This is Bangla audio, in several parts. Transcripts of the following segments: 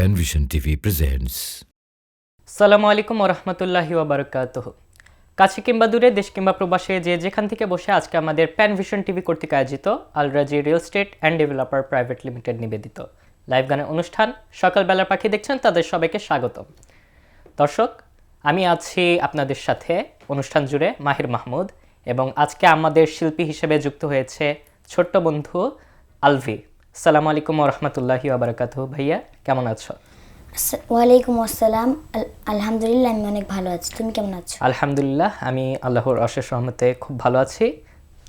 Penvision TV presents. আসসালামু আলাইকুম ওরহমতুল্লাহি ওয়াবারাকাতুহ। কাছে কিংবা দূরে, দেশ কিংবা প্রবাসে, যে যেখান থেকে বসে আজকে আমাদের প্যানভিশন টিভি কর্তৃক আয়োজিত Al-Rajhi real estate and developer private limited নিবেদিত লাইভ গানের অনুষ্ঠান সকালবেলার পাখি দেখছেন, তাদের সবাইকে স্বাগতম। দর্শক, আমি আছি আপনাদের সাথে অনুষ্ঠান জুড়ে মাহির মাহমুদ, এবং আজকে আমাদের শিল্পী হিসেবে যুক্ত হয়েছে ছোট্ট বন্ধু আলভি। আসসালামু আলাইকুম ওরহমতুল্লাহি ওয়াবারাকাতুহ। ভাইয়া কেমন আছো? ওয়ালাইকুম আসসালাম। আলহামদুলিল্লাহ, আমি অনেক ভালো আছি। তুমি কেমন আছো? আলহামদুলিল্লাহ, আমি আল্লাহর অশেষ রহমতে খুব ভালো আছি।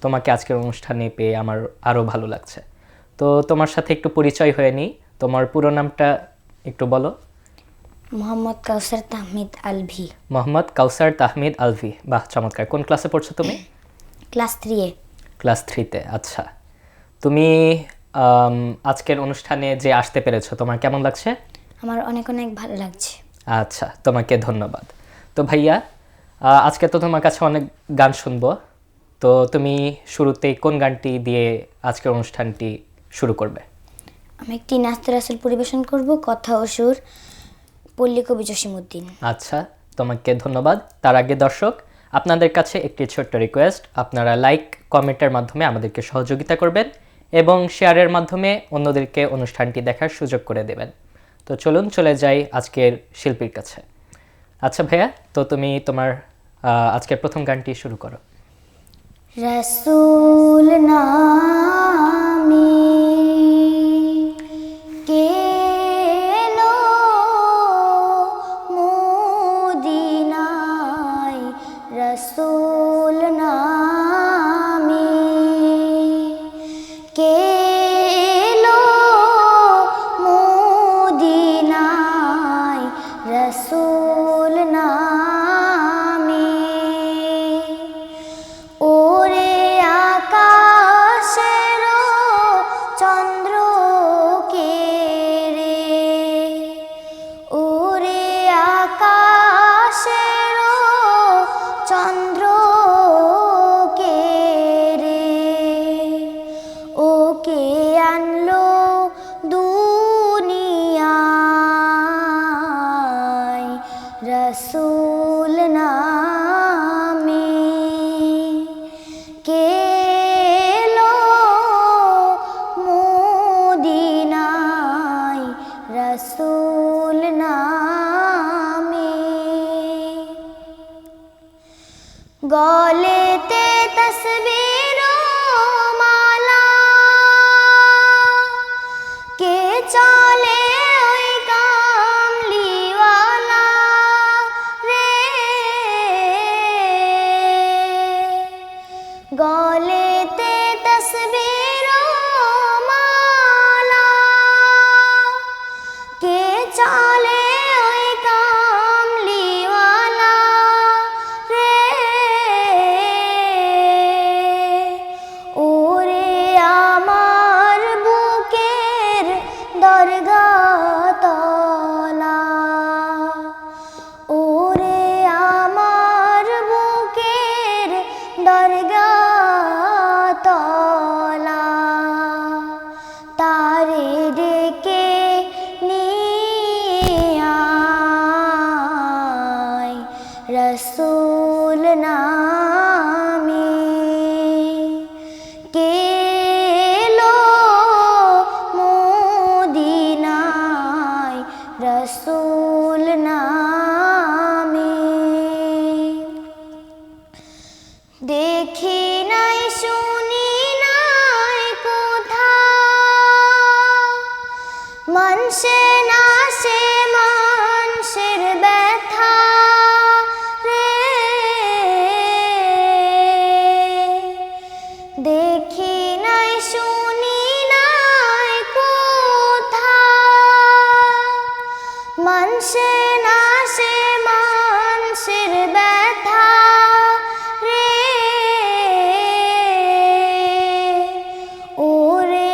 তোমাকে আজকের অনুষ্ঠানে পেয়ে আমার আরও ভালো লাগছে। তো তোমার সাথে একটু পরিচয় হয়ে নিই। তোমার পুরো নামটা একটু বলো। মোহাম্মদ কাউসার তাহমিদ আলভি। মোহাম্মদ কাউসার তাহমিদ আলভি। বাহ, চমৎকার। কোন ক্লাসে পড়ছো তুমি? ক্লাস 3-এ। ক্লাস 3-তে। আচ্ছা, তুমি আজকের অনুষ্ঠানে যে আসতে পেরেছো, তোমার কেমন লাগছে? আমার অনেক অনেক ভালো লাগছে। আচ্ছা, তোমাকে ধন্যবাদ। তো ভাইয়া, আজকে তো তোমার কাছে অনেক গান শুনবো। তো তুমি শুরুতেই কোন গানটি দিয়ে আজকের অনুষ্ঠানটি শুরু করবে? আমি একটি নাস্তা রাসুল পরিবেশন করব, কথা ও সুর, পল্লী কবি জসিমউদ্দিন। আচ্ছা, তোমাকে ধন্যবাদ। তার আগে দর্শক, আপনাদের কাছে একটি ছোট্ট রিকোয়েস্ট, আপনারা লাইক কমেন্টের মাধ্যমে আমাদেরকে সহযোগিতা করবেন এবং শেয়ারের মাধ্যমে অন্যদেরকে অনুষ্ঠানটি দেখার সুযোগ করে দেবেন। তো চলুন চলে যাই আজকের শিল্পীর কাছে। আচ্ছা ভাইয়া, তো তুমি তোমার আজকের প্রথম গানটি শুরু করো। রাসূল নামে কে এলো মদিনায়, রাসূল নামে কে এলো মদিনায়, রাসূল নামে ওরে আকাশের চন্দ্র কে রে, ওরে আকাশের চন্দ্র কে রে, ওকে আনলো দুনিয়ায়, রাসূল নামে কে এলো মদিনায়, রাসূল নামে গলেতে তসবির মালা, কে চলে ওই কামলিওয়ালা রে, গলেতে তসবির মালা, কে চলে ওই কামলিওয়ালা রে, ওরে আমার বুকের দরগা তলা, ওরে আমার বুকের দরগা তলা, তারে ডেকে নিয়ে আয়, রাসূল নামে কে এলো মদিনায়, রাসূল নামে দেখি নাই শুনি নাই কোথা, মানসে না সে মানুষের ব্যথা রে, দেখি নাই শুনি নাই কোথা, মানসে না সে মানুষের ব্যথা রে, ওরে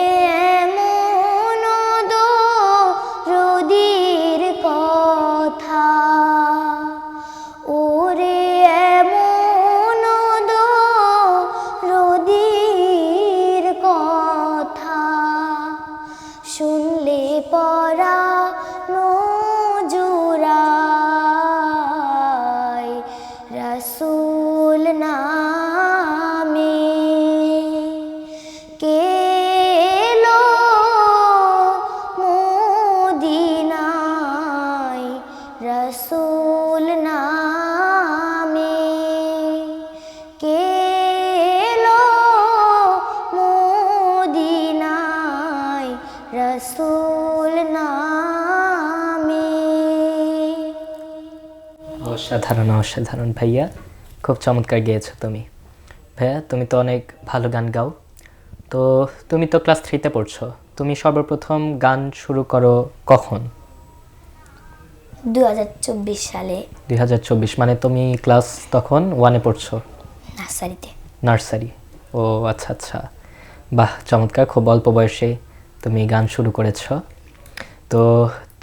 এমন দরদীর কথা, ওরে এমন দরদীর কথা, শুনলে পরানো অসাধারণ অসাধারণ ভাইয়া, খুব চমৎকার গেয়েছো তুমি। ভাইয়া তুমি তো অনেক ভালো গান গাও। তো তুমি তো ক্লাস 3-তে পড়ছো, তুমি সর্বপ্রথম গান শুরু করো কখন? 2024 সালে 2024 মানে তুমি ক্লাস তখন 1-এ পড়ছো? নার্সারিতে। নার্সারি। ও আচ্ছা আচ্ছা, বাহ চমৎকার, খুব অল্প বয়সে তুমি গান শুরু করেছো। তো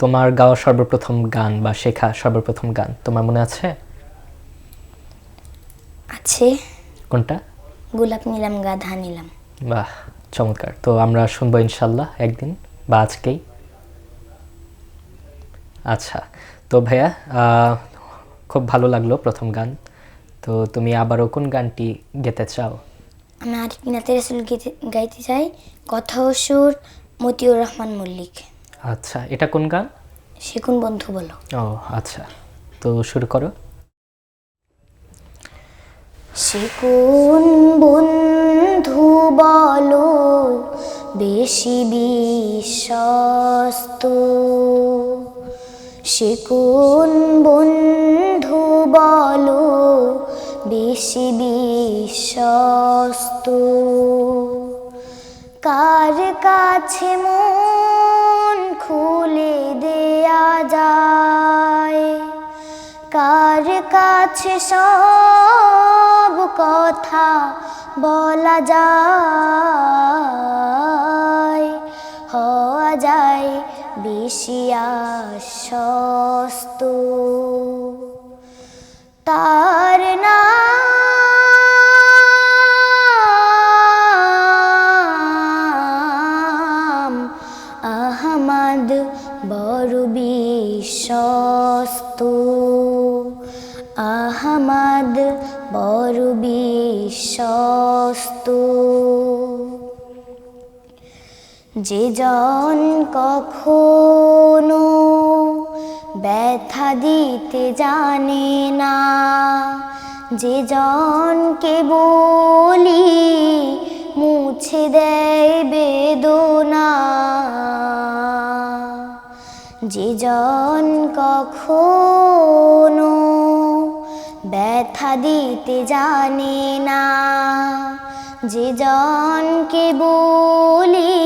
তোমার গাওয়া সর্বপ্রথম গান বা শেখা সর্বপ্রথম গান তোমার মনে আছে? আছে, কোনটা? গোলাপ নিলাম গাধা নিলাম। বাহ চমৎকার, তো আমরা শুনবো ইনশাল্লাহ একদিন বা আজকেই। আচ্ছা, তো ভাইয়া খুব ভালো লাগলো প্রথম গান। তো তুমি আবারও কোন গানটি গেতে চাও? আমি আরেকটি নাতের রাসূল গাইতে চাই, কথা ও সুর মতিউর রহমান মল্লিক। আচ্ছা, এটা কোন গান? সে কোন বন্ধু বলো। ও আচ্ছা, তো শুরু করো। সে কোন বন্ধু বলো বেশি বিশ্বস্ত, সে কোন বন্ধু বলো বেশি বিশ্বস্ত, কার কাছে মন খুলে দেয়া যায়, কার কাছে সব কথা বলা যায়, হওয়া যায় বেশি আশ্বস্ত, তার নাম আহমদ বড় বিশ্বস্ত, আহমদ বড় বিশ্বস্ত, যে জন কখনো ব্যথা দিতে জানে না, যে জনকে বলি মুছে দেয় বেদনা, যে জন কখনো ব্যথা দিতে জানে না, যে জনকে বলি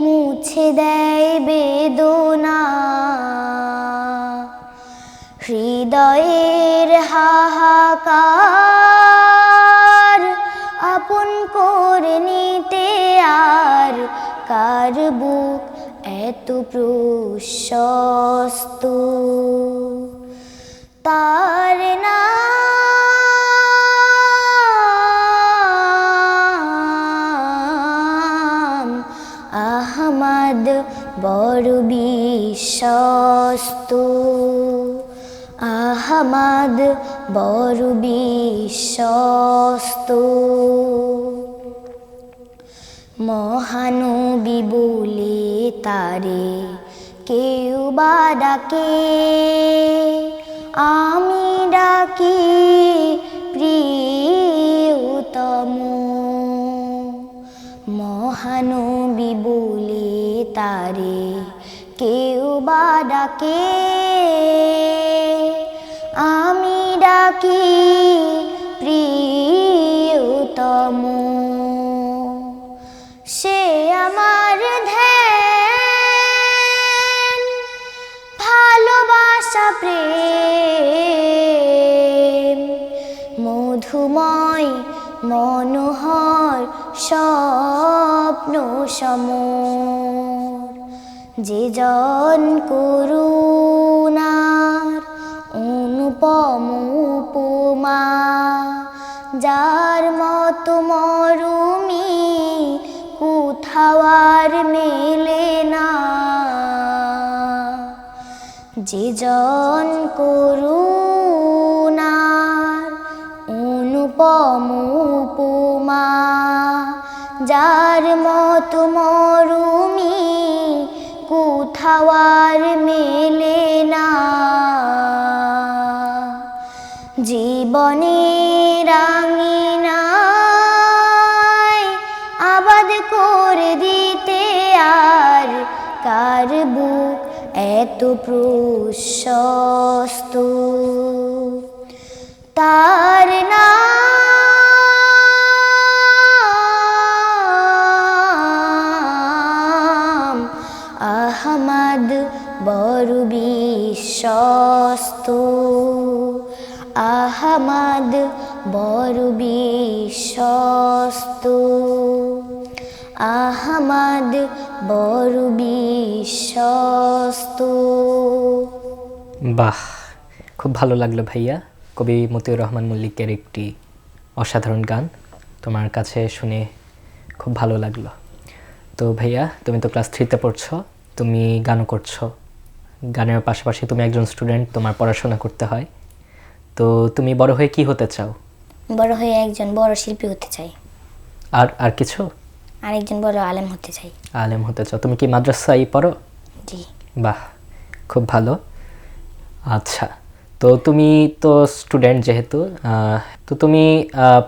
মুছে দেয় বেদনা, হৃদয়ের হাহাকার আপন করে নিতে আর কার বুক এত প্রশস্ত, তার নাম আহমদ বড় বিশ্বস্ত, আহমদ বড় বিশ্বস্ত, মহানবী বলে তারে কেউ বা ডাকে, আমি ডাকি প্রিয়তম, মহানবী বলে তারে কেউ বা ডাকে, আমি ডাকি প্রিয়তম, সে আমার ধ্যান ভালোবাসা প্রেম, মধুময় মনোহর স্বপ্ন সমর, যে জন করুণার অনুপম উপমা, যার মতো মরুমি কোথাও আর মেলে না, যে জন করুণার অনুপম উপমা, যার মতো মরুমি কোথাও আর মেলে না, জীবনের আঙিনায় আবাদ করে দিতে আর কার বুক এত প্রশস্ত তার নাম আহমদ বড় বিশ্বস্ত আহমদ বড় বিশ্বস্ত আহমদ বড় বিশ্বস্ত। বাহ, খুব ভালো লাগলো ভাইয়া। কবি মতিউর রহমান মল্লিকের একটি অসাধারণ গান তোমার কাছে শুনে খুব ভালো লাগলো। তো ভাইয়া, তুমি তো ক্লাস 3তে পড়ছো, তুমি গানও করছো, গানের পাশাপাশি তুমি একজন স্টুডেন্ট, তোমার পড়াশোনা করতে হয়। তো তুমি বড় হয়ে কি হতে চাও? বড় হয়ে একজন বড় শিল্পী হতে চাই। আর আর কিছু? আর একজন বড় আলেম হতে চাই। আলেম হতে চাও। তুমি কি মাদ্রাসায় পড়ো? জি। বাহ, খুব ভালো। আচ্ছা, তো তুমি তো স্টুডেন্ট যেহেতু, তো তুমি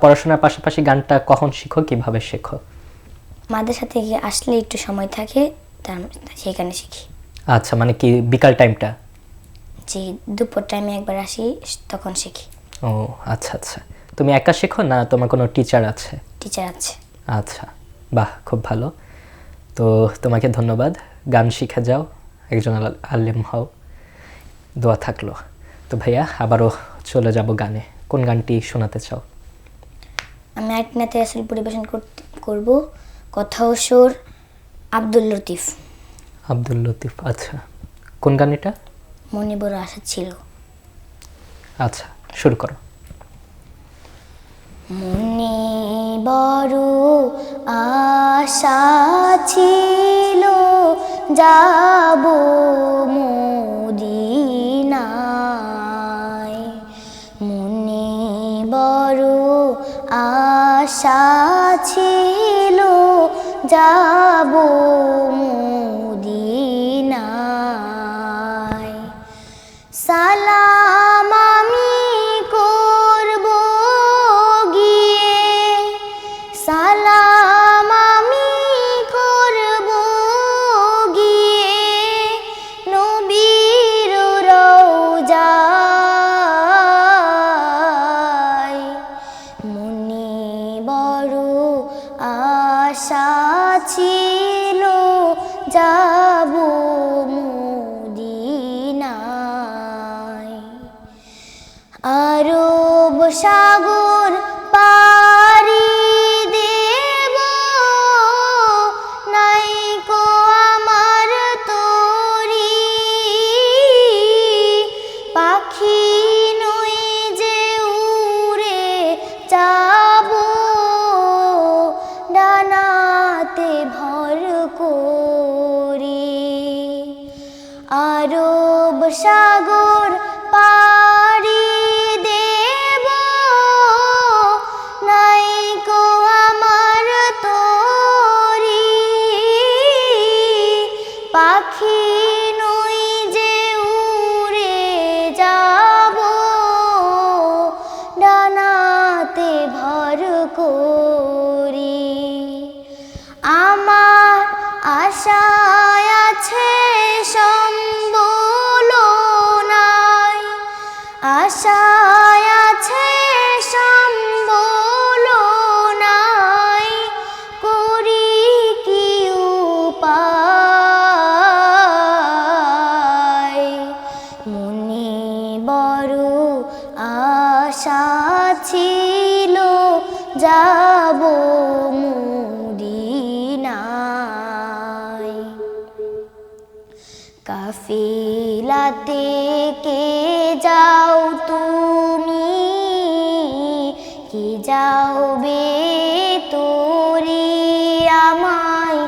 পড়াশোনার পাশাপাশি গানটা কখন শিখো, কিভাবে শেখো? মাদ্রাসা থেকে আসলে একটু সময় থাকে, সেখানে শিখি। আচ্ছা, মানে কি বিকাল টাইমটা? জি, দুপুর টাইমে একবার আসি, তখন শিখি। ও আচ্ছা আচ্ছা। তুমি একা শেখো না তোমার কোনো টিচার আছে? টিচার আছে। আচ্ছা, বাহ, খুব ভালো। তো তোমাকে ধন্যবাদ। গান শিখে যাও, একজন আলেম হও, দোয়া থাকলো। তো ভাইয়া, আবারও চলে যাব গানে। কোন গানটি শোনাতে চাও? আমি আটনাতে আসল পরিবেশন করব কথা ও সুর আব্দুল লতিফ। আব্দুল লতিফ, আচ্ছা। কোন গান এটা? মনে বড় আশা ছিল। আচ্ছা, শুরু করো। মনে বড় আশা ছিল যাব মদিনায়, মনে বড় আশা ছিল যাব মদিনায়। সালাম আমি করব গিয়ে, সালাম আমি করব গিয়ে নবীর রওজায়, মনে বড় আশা ছিল যাব মদিনায়। আরব সাগর পাড়ি দেব, নাইকো আমার তরি, পাখি নই যে উড়ে যাব ডানাতে ভর করি। আরব সাগর পাড়ি দেব, নাইকো আমার তরি, পাখি নই যে উড়ে যাব ডানাতে ভর করি। আমার আশায় আছে সম্বল নাই, আশায় আছে সম্বল নাই, করি কি উপায়। মনে বড় আশা ছিল যাব মদিনায়। কাফিলাতে কে যাও তুমি, কি যাওবে তোরি আমায়,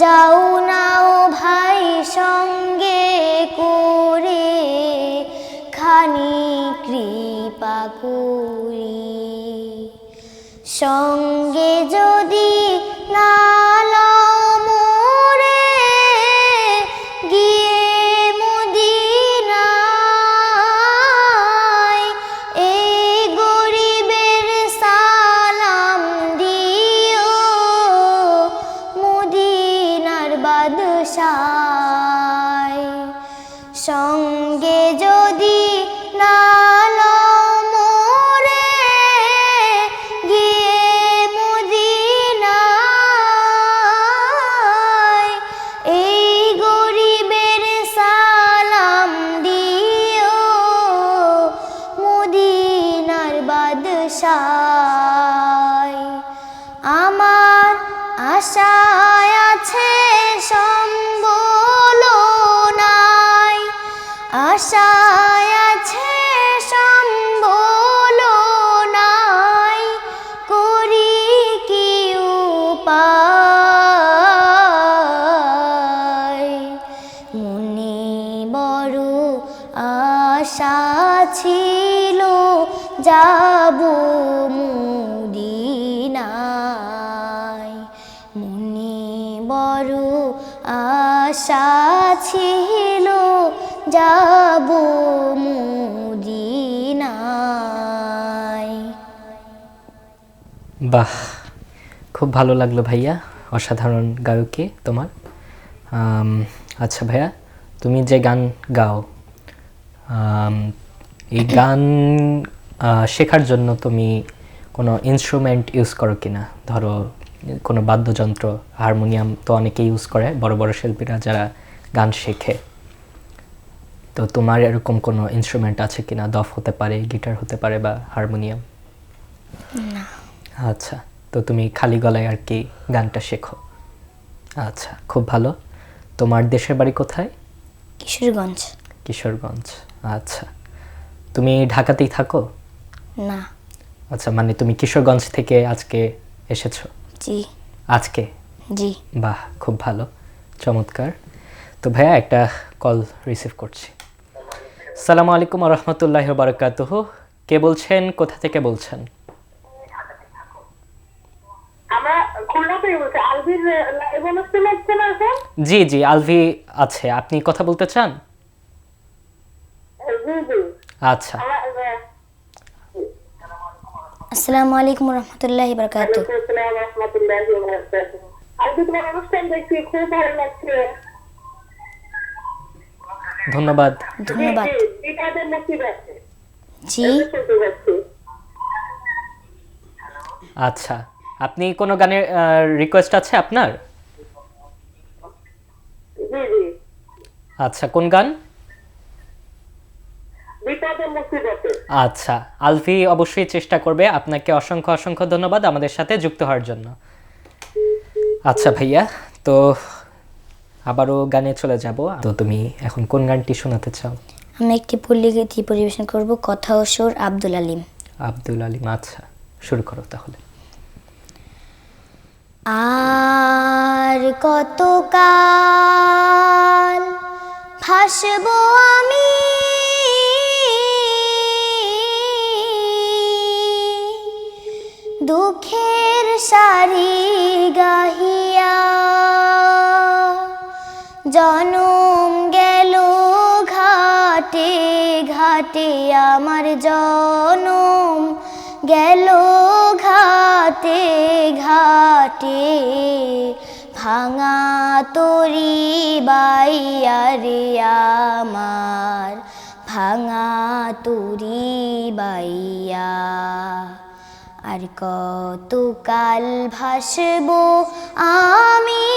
যাও নাও ভাই সঙ্গে করে, খানি কৃপা করি। সঙ্গে যদি না লও মোরে, গিয়ে মদিনায় এই গরিবের সালাম দিও, মদিনার বাদশায়। সঙ্গে যদি না লও মোরে, গিয়ে মদিনায় এই গরিবের সালাম দিও, মদিনার বাদশায়। আমার আশায় আছে সম্বল নাই, আশায় আছে সম্বল নাই, করি কি উপায়। মনে বড় আশা ছিল যাব মদিনায়, মনে বড় আশা ছিল যাব মদিনায়। বাহ, খুব ভালো লাগলো ভাইয়া, অসাধারণ গায়কী তোমার। আচ্ছা ভাইয়া, তুমি যে গান গাও, এই গান শেখার জন্য তুমি কোনো ইনস্ট্রুমেন্ট ইউজ করো কিনা? ধরো কোনো বাদ্যযন্ত্র, হারমোনিয়াম তো অনেকে ইউজ করে, বড় বড় শিল্পীরা যারা গান শেখে। তো তোমার এরকম কোনো ইনস্ট্রুমেন্ট আছে কিনা? দফ হতে পারে, গিটার হতে পারে, বা হারমোনিয়াম? না। আচ্ছা, তো তুমি খালি গলায় আর কি গানটা শেখো। আচ্ছা, খুব ভালো। তোমার দেশের বাড়ি কোথায়? কিশোরগঞ্জ। কিশোরগঞ্জ, আচ্ছা। তুমি ঢাকাতেই থাকো? না। আচ্ছা, মানে তুমি কিশোরগঞ্জ থেকে আজকে এসেছো? জি। আজকে? জি। বাহ, খুব ভালো, চমৎকার। তো ভাইয়া একটা কল রিসিভ করছি। আসসালামু আলাইকুম ওয়া রাহমাতুল্লাহি ওয়া বারাকাতুহু। কে বলছেন, কোথা থেকে বলছেন? আমরা খুলনা থেকে বলছি। আলভির লাইভ অনুষ্ঠান হচ্ছে না এখন? জি জি, আলভি আছে। আপনি কথা বলতে চান? জি জি। আচ্ছা, আসসালামু আলাইকুম রহমতুল্লাহি বারাকাতুহু। আসসালামু রাহমাতুল্লাহি ওয়া বারাকাতুহু। আলভি, তোমার অনুষ্ঠান দেখছি, খুব ভালো লাগছে। ধন্যবাদ। ধন্যবাদ। বিকাদের মুসিবতে জি। শুনতে পাচ্ছি। আচ্ছা, আপনি কোনো গানের রিকোয়েস্ট আছে আপনার? জি জি। আচ্ছা, কোন গান? বিকাদের মুসিবতে। আচ্ছা, আলভি অবশ্যই চেষ্টা করবে। আপনাকে অসংখ্য অসংখ্য ধন্যবাদ আমাদের সাথে যুক্ত হওয়ার জন্য। আচ্ছা ভাইয়া, তো আবারও গানে চলে যাব। তো তুমি এখন কোন গানটি শোনাতে চাও? আমি একটি পল্লী গীতি পরিবেশন করব, কথা ও সুর আব্দুল আলিম। আব্দুল আলিম, আচ্ছা শুরু করো তাহলে। আর কতকাল ভাসবো আমি দুঃখের সারি গাহিয়া, জনম গেল ঘাটে ঘাটে আমার জনম গেল ঘাটে ঘাটে, ভাঙা তরি বাইয়া রে আমার, ভাঙা তরি বাইয়া। আর কতকাল ভাসবো আমি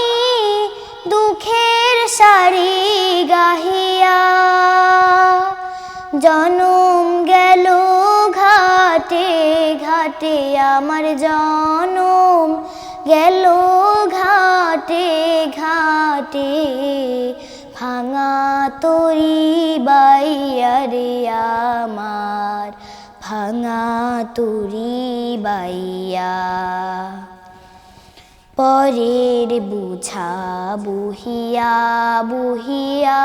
দুঃখের সারি গাহিয়া, জনম গেল ঘাটে ঘাটে আমার জনম গেল ঘাটে ঘাটে, ভাঙা তরি বাইয়া রে আমার, ভাঙা তরি বাইয়া। পরের বুঝা বুহিয়া বুহিয়া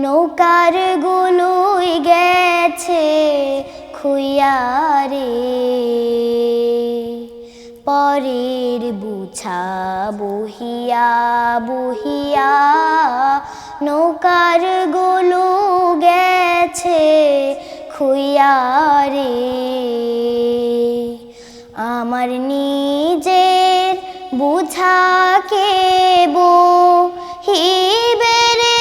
নৌকার গুলোই গেছে খুইয়া রে, পরের বুঝা বুহিয়া বুহিয়া নৌকার গুলো গেছে খুইয়া রে। আমার নিজের বুঝাকে বহিবে রে,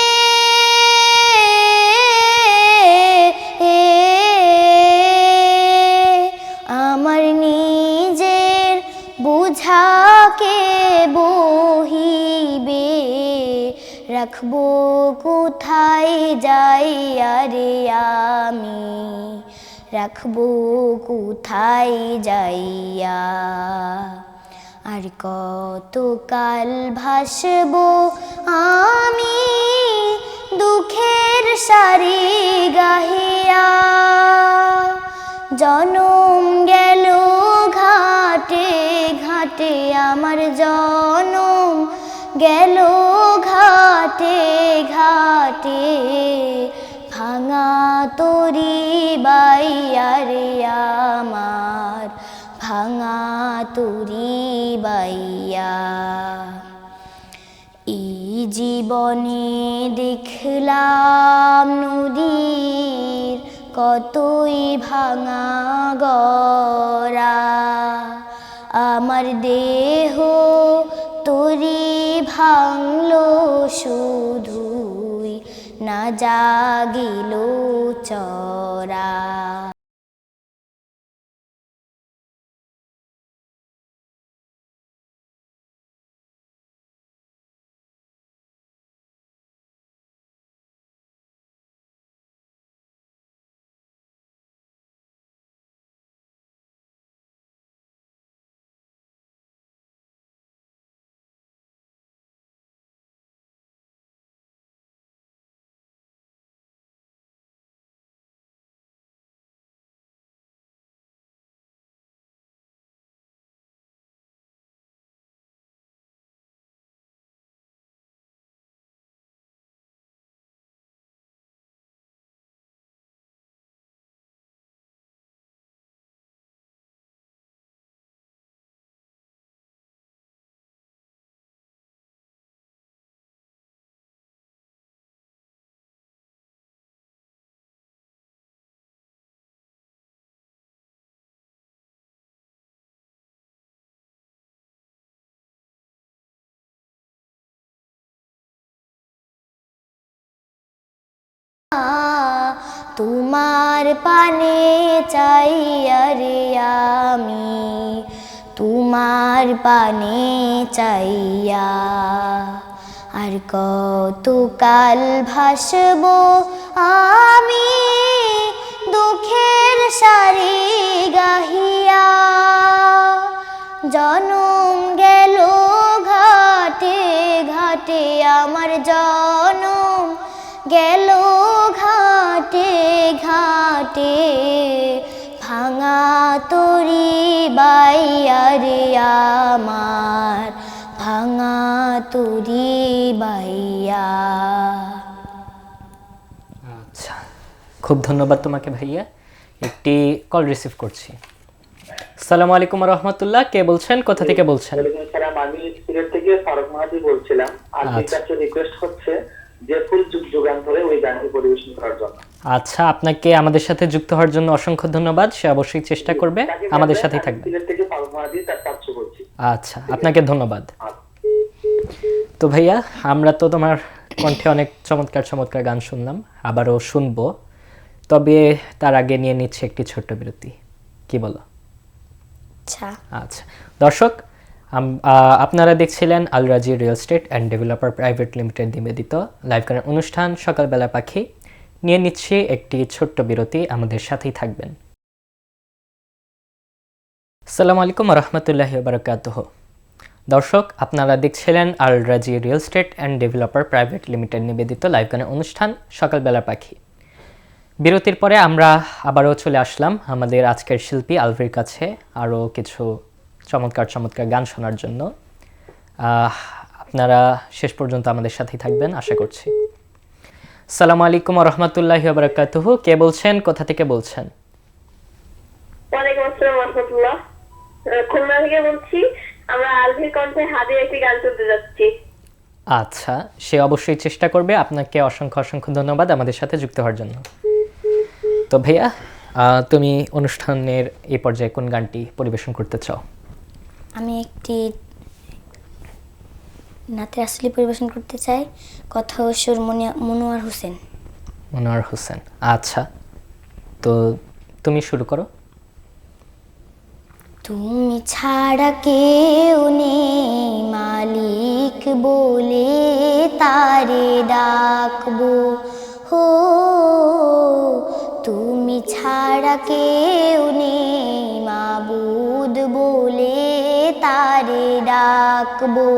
রাখবো কোথায় যাইয়া রে আমি, রাখবো কোথায় যাইয়া। আর কতকাল ভাসবো আমি দুঃখের সারি গাহিয়া, জনম গেল ঘাটে ঘাটে আমার জনম গেল ঘাটে ঘাটে, ভাঙা তরি বাইয়া রে আমার, ভাঙা তরি বাইয়া। এই জীবনে দেখলাম নদীর কতই ভাঙা গড়া, আমার দেহ তরি ভাঙলো শুধুই, না জাগিল চরা। তোমার পানে চাইয়া রে আমি, তোমার পানে চাইয়া। আর কতকাল ভাসবো আমি দুঃখের সারি গাহিয়া, জনম গেল ঘাটে ঘাটে আমার জনম গেল ঘাটে ঘাটে, ভাঙা তরি বাইয়া রে আমার, ভাঙা তরি বাইয়া। আচ্ছা, খুব ধন্যবাদ তোমাকে ভাইয়া। একটি কল রিসিভ করছি। আসসালামু আলাইকুম রহমতুল্লাহ, কে বলছেন, কোথা থেকে বলছেন? ওয়ালাইকুম আসসালাম, আমি সিলেট থেকে ফারুক মাহাদি বলছিলাম। আপনার কাছে রিকোয়েস্ট হচ্ছে যে ফুল যুগান্তরে ওই গানটি পরিবেশন করার জন্য। আচ্ছা, আপনাকে আমাদের সাথে যুক্ত হওয়ার জন্য অসংখ্য ধন্যবাদ। সে অবশ্যই চেষ্টা করবে, আমাদের সাথেই থাকবে। সিলেট থেকে ফারুক মাহাদি তার কাজ করছি। আচ্ছা, আপনাকে ধন্যবাদ। তো ভাইয়া, আমরা তো তোমার কণ্ঠে অনেক চমৎকার চমৎকার গান শুনলাম, আবারও শুনবো। তবে তার আগে নিয়ে নিচ্ছে একটি ছোট্ট বিরতি, কি বলো? আচ্ছা আচ্ছা দর্শক, আপনারা দেখছিলেন আল রাজি real estate and developer private limited নিবেদিত লাইভ গানের অনুষ্ঠান সকালবেলা পাখি। নিয়ে নিচ্ছি একটি ছোট্ট বিরতি, আমাদের সাথেই থাকবেন। আসসালামু আলাইকুম রহমতুল্লাহি ওয়া বারাকাতুহু। দর্শক, আপনারা দেখছিলেন আল রাজি real estate and developer private limited নিবেদিত লাইভ গানের অনুষ্ঠান সকালবেলা পাখি। বিরতির পরে আমরা আবারও চলে আসলাম আমাদের আজকের শিল্পী আলভির কাছে আরও কিছু চমৎকার চমৎকার গান শোনার জন্য। আপনারা শেষ পর্যন্ত আমাদের সাথেই থাকবেন আশা করছি। আসসালামু আলাইকুম রহমতুল্লাহি ওয়া বারাকাতুহু, কে বলছেন, কোথা থেকে বলছেন? ওয়ালাইকুম আসসালাম রহমতুল্লাহ, খুলনা থেকে বলছি। আমরা আলভির কণ্ঠে হাদিয়া একটি গান শুনতে যাচ্ছি। আচ্ছা, সে অবশ্যই চেষ্টা করবে। আপনাকে অসংখ্য অসংখ্য ধন্যবাদ আমাদের সাথে যুক্ত হওয়ার জন্য। তো ভাইয়া, তুমি অনুষ্ঠানের এই পর্যায়ে কোন গানটি পরিবেশন করতে চাও? আমি একটি নাতে আসলি পরিবেশন করতে চাই, কথা ও সুর মনোয়ার হোসেন। মনোয়ার হোসেন, আচ্ছা, তো তুমি শুরু করো। তুমি ছাড়া কেউ নেই মালিক, মালিক বলে তারে ডাকবো। হো তুমি ছাড়া কেউ নেই, মাবুদ বলে তারে ডাকবো।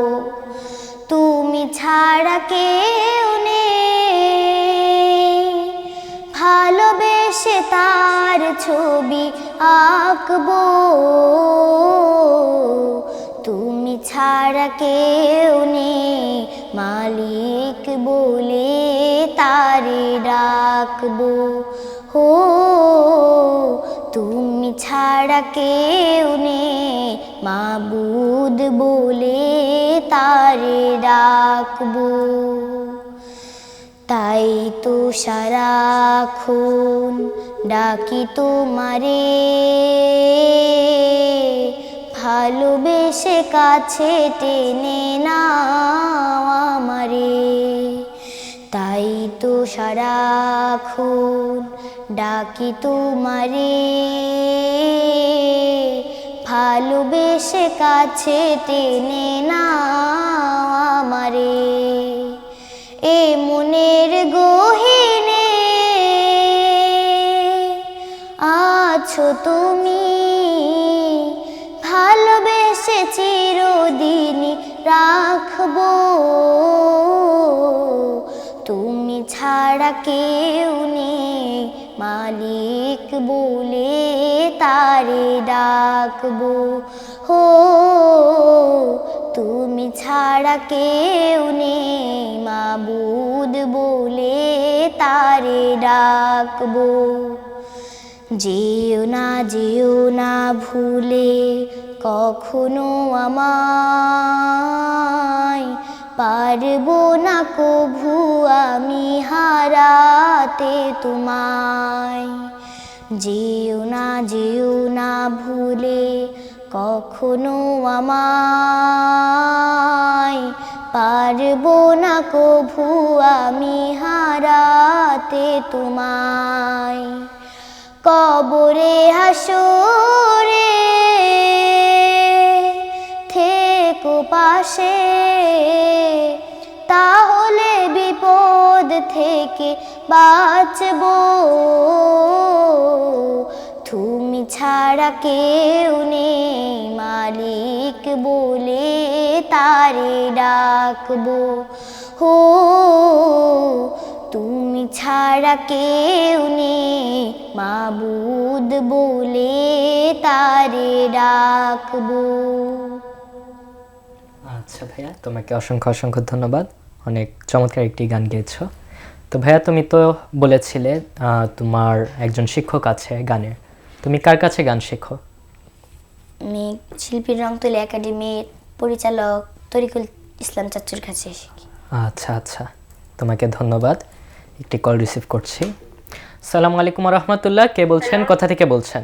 তুমি ছাড়া কেউ নেই, ভালোবেসে তার ছবি আঁকবো। তুমি ছাড়া কেউ নেই, মালিক বলে তারে ডাকবো। হো তুমি ছাড়া কেউ নেই, মাবুদ বলে তারে ডাকবো। তাই তো সারাক্ষণ ডাকি তোমারে, ভালোবেসে কাছে টেনে নাও আমারে। তাই তো সারাক্ষণ ডাকি তোমারে, ভালোবেসে কাছে টেনে নাও আমারে। এ মনের গহীনে আছো তুমি, ভালোবেসে চিরদিনই রাখবো। তুমি ছাড়া কেউ নেই, মালিক বলে তারে ডাকবো। হো তুমি ছাড়া কেউ নেই, মাবুদ বলে তারে ডাকবো। যেও না ভুলে কখনো আমায়, পারবো না কভু আমি হারাতে তোমায়। যেও না ভুলে কখনো আমায়, পারবো না কভু আমি হারাতে তোমায়। কবরে হাসরে থেকো পাশে, তাহলে বিপদ থেকে বাঁচবো। তুমি ছাড়া কেউ নেই, মালিক বলে তারে ডাকবো। হো তুমি ছাড়া কেউ নেই, মাবুদ বলে তারে ডাকবো। আচ্ছা ভাইয়া, তোমাকে অসংখ্য অসংখ্য ধন্যবাদ, অনেক চমৎকার একটি গান গেয়েছো। তো ভাইয়া তুমি তো বলেছিলে তোমার একজন শিক্ষক আছে গানের, তুমি কার কাছে গান শেখো? আমি শিল্পীর রংতুলি একাডেমির পরিচালক তরিকুল ইসলাম চাচুর কাছে শিখি। আচ্ছা আচ্ছা, তোমাকে ধন্যবাদ। একটি কল রিসিভ করছি। আসসালামু আলাইকুম রহমতুল্লাহ, কে বলছেন, কোথা থেকে বলছেন?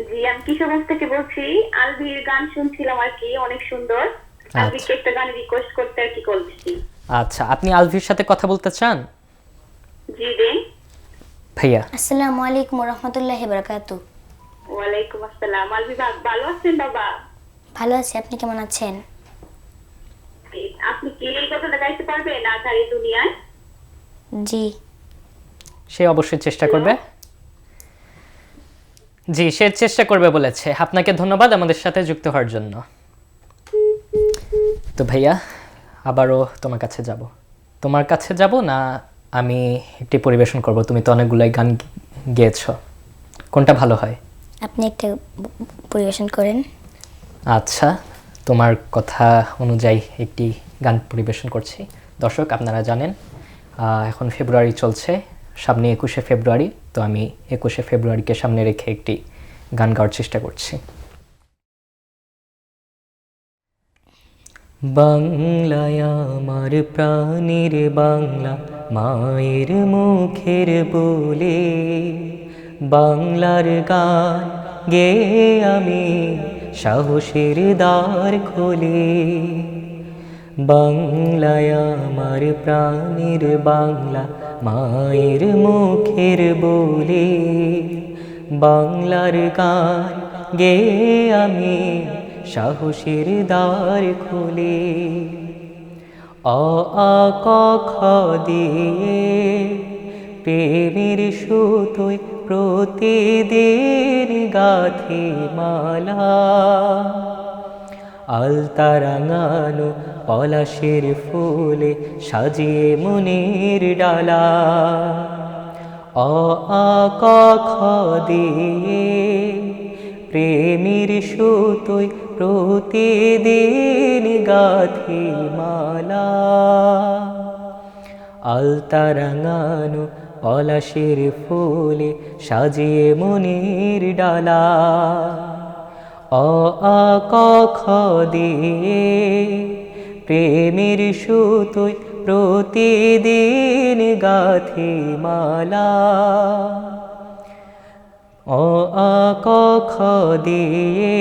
জি, আমি কিশোরগঞ্জ থেকে বলছি। আলভির গান শুনছিলাম আর কি, অনেক সুন্দর। আলভিকে একটা গান রিকোয়েস্ট করতে আর কি করছি। আচ্ছা, আপনি আলভির সাথে কথা বলতে চান? জি দেন। ভাইয়া আসসালামু আলাইকুম রহমতুল্লাহি বারাকাতু। ওয়ালাইকুম আসসালাম। আলভি ভালো আছেন বাবা? ভালো আছি, আপনি কেমন আছেন? আপনি কি এই কথাটা গাইতে পারবেন আধার এই দুনিয়ায়? জি। সে অবশ্যই চেষ্টা করবে। জি, সে চেষ্টা করবে বলেছে। আপনাকে ধন্যবাদ আমাদের সাথে যুক্ত হওয়ার জন্য। তো ভাইয়া আবারও তোমার কাছে যাব না আমি একটি পরিবেশন করব? তুমি তো অনেকগুলাই গান গেয়েছো, কোনটা ভালো হয়? আপনি একটা পরিবেশন করেন। আচ্ছা, তোমার কথা অনুযায়ী একটি গান পরিবেশন করছি। দর্শক আপনারা জানেন এখন ফেব্রুয়ারি চলছে, সামনে 21শে ফেব্রুয়ারি। তো আমি 21শে ফেব্রুয়ারিকে সামনে রেখে একটি গান গাওয়ার চেষ্টা করছি। বাংলায় আমার প্রাণের বাংলা, মায়ের মুখের বলে, বাংলার গান গেয়ে আমি সাহসের দ্বার খোলে। বাংলায় আমার প্রাণের বাংলা, মায়ের মুখের বলে, বাংলার গান গেয়ে আমি সাহসের দ্বার খুলে। অ আ ক খ দিয়ে প্রেমের সুতোয় প্রতিদিন গাথি মালা, আলতা রাঙানো পলাশের ফুলে সাজিয়ে মনের ডালা। অ আ ক খ দিয়ে প্রেমের সুতোয় প্রতিদিন গাথি মালা, আলতা রাঙানো পলাশের ফুলে সাজিয়ে মনের ডালা। অ আ ক খ দিয়ে প্রেমের সুতোয় প্রতিদিন গাথি মালা। অ আ ক খ দিয়ে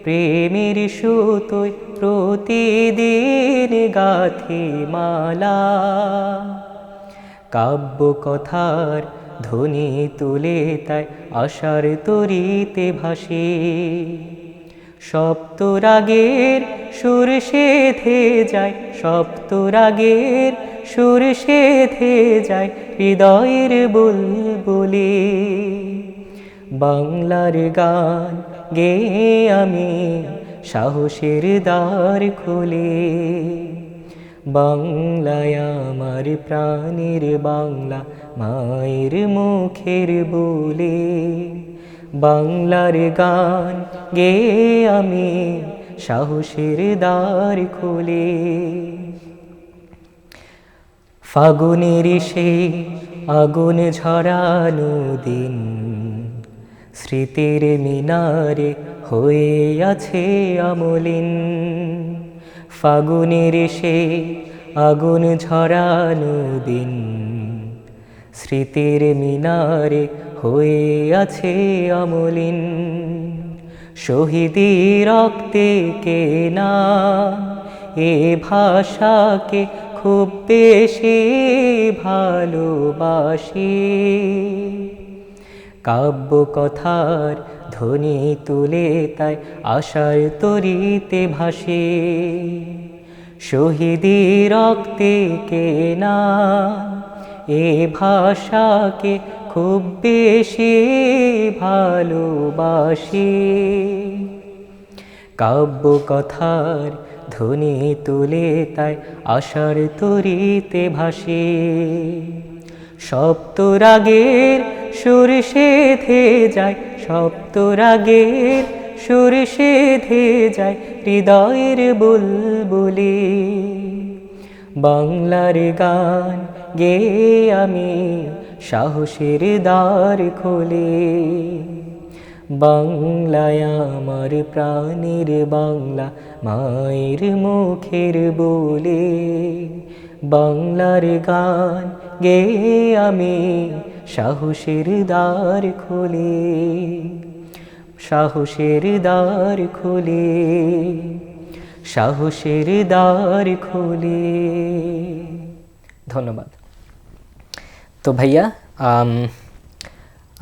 প্রেমের সুতোয় প্রতিদিন গাথি মালা। কাব্য কথার ধ্বনি তুলে তাই আশার তরিতে ভাসে, সপ্তরাগের সুর সেধে যায়, সপ্তরাগের সুর সেধে যায় হৃদয়ের বুলবুলে। বাংলার গান গেয়ে আমি সাহসের দ্বার খুলে, বাংলায় আমার প্রাণের বাংলা মায়ের মুখের বলে। বাংলার গান গেয়ে আমি সাহসের দ্বার খুলে। ফাগুনের সেই আগুন ঝরানো দিন স্মৃতির মিনারে হয়ে আছে আমলিন। ফাগুনের সেই আগুন ঝরানো দিন স্মৃতির মিনারে হয়ে আছে আমলিন। শহীদি রক্তে কেনা এ ভাষাকে খুব বেশি ভালোবাসি, কাব্য কথার ধ্বনি তুলে তাই আশার তরিতে ভাসে। শহীদি রক্তে কেনা এ ভাষাকে খুব বেশি ভালোবাসি, কাব্য কথার ধ্বনি তুলে তাই আশার তরিতে ভাসে। সপ্তরাগের সুর সেধে যায়, সপ্তরাগের সুর সেধে যায় হৃদয়ের বুলবুলে। বাংলার গান গেয়ে আমি সাহসের দ্বার খুলে। বাংলায় আমার প্রাণের বাংলা মায়ের মুখের বলে। বাংলার গান গেয়ে আমি সাহসের দ্বার খুলে, সাহসের দ্বার খুলে, সাহসের দ্বার খুলে। ধন্যবাদ। তো ভাইয়া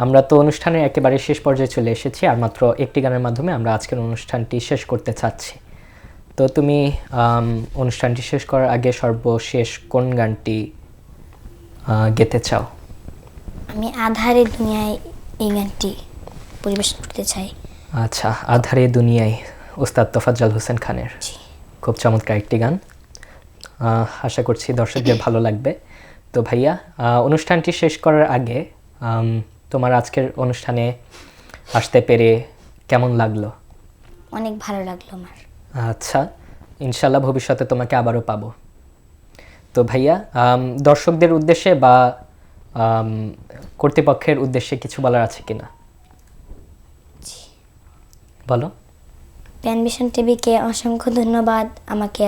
আমরা তো অনুষ্ঠানের একেবারে শেষ পর্যায়ে চলে এসেছি, আর মাত্র একটি গানের মাধ্যমে আমরা আজকের অনুষ্ঠানটি শেষ করতে চাচ্ছি। তো তুমি অনুষ্ঠানটি শেষ করার আগে সর্বশেষ কোন গানটি গেতে চাও? আমি আধারে দুনিয়ায় এই গানটি পরিবেশন করতে চাই। আচ্ছা, আধারে দুনিয়ায়, ওস্তাদ তোফাজ্জল হোসেন খানের। খুব চমৎকার একটি গান, আশা করছি দর্শকদের ভালো লাগবে। তো ভাইয়া, অনুষ্ঠানটি শেষ করার আগে তোমার আজকের অনুষ্ঠানে আসতে পেরে কেমন লাগলো? অনেক ভালো লাগলো আমার। আচ্ছা, ইনশাল্লাহ ভবিষ্যতে তোমাকে আবারও পাবো। তো ভাইয়া, দর্শকদের উদ্দেশ্যে বা কর্তৃপক্ষের উদ্দেশ্যে কিছু বলার আছে কিনা? বলো। প্যানভিশন টিভিকে অসংখ্য ধন্যবাদ আমাকে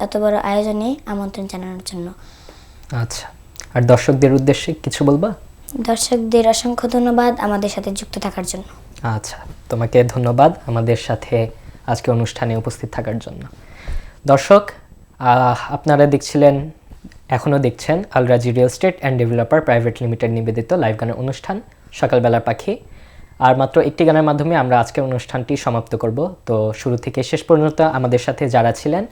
এত বড় আয়োজনে আমন্ত্রণ জানানোর জন্য। আচ্ছা, আর দর্শকদের উদ্দেশ্যে কিছু বলবা? দর্শকদের অসংখ্য ধন্যবাদ আমাদের সাথে যুক্ত থাকার জন্য। আচ্ছা, তোমাকে ধন্যবাদ আমাদের সাথে আজকে অনুষ্ঠানে উপস্থিত থাকার জন্য। দর্শক, আপনারা এখনও দেখছেন আল রাজি real estate and developer private limited নিবেদিত লাইভ গানের অনুষ্ঠান সকালবেলার পাখি। আর মাত্র একটি গানের মাধ্যমে আমরা আজকের অনুষ্ঠানটি সমাপ্ত করব। তো শুরু থেকে শেষ পর্যন্ত আমাদের সাথে যারা ছিলেন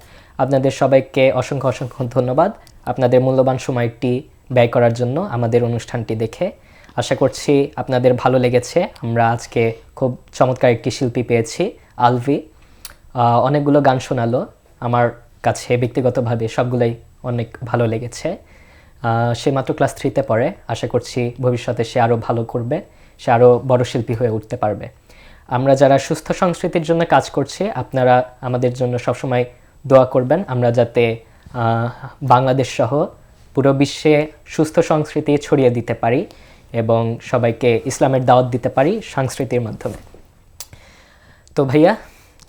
আপনাদের সবাইকে অসংখ্য অসংখ্য ধন্যবাদ আপনাদের মূল্যবান সময়টি ব্যয় করার জন্য আমাদের অনুষ্ঠানটি দেখে। আশা করছি আপনাদের ভালো লেগেছে। আমরা আজকে খুব চমৎকার একটি শিল্পী পেয়েছি, আলভি। অনেকগুলো গান শোনালো, আমার কাছে ব্যক্তিগতভাবে সবগুলোই অনেক ভালো লেগেছে। সে মাত্র ক্লাস 3-তে পড়ে। আশা করছি ভবিষ্যতে সে আরও ভালো করবে, সে আরও বড় শিল্পী হয়ে উঠতে পারবে। আমরা যারা সুস্থ সংস্কৃতির জন্য কাজ করছি, আপনারা আমাদের জন্য সবসময় দোয়া করবেন, আমরা যাতে বাংলাদেশ সহ পুরো বিশ্বে সুস্থ সংস্কৃতি ছড়িয়ে দিতে পারি এবং সবাইকে ইসলামের দাওয়াত দিতে পারি সংস্কৃতির মাধ্যমে। তো ভাইয়া,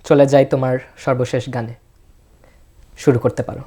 চলে যাই তোমার সর্বশেষ গানে, শুরু করতে পারো।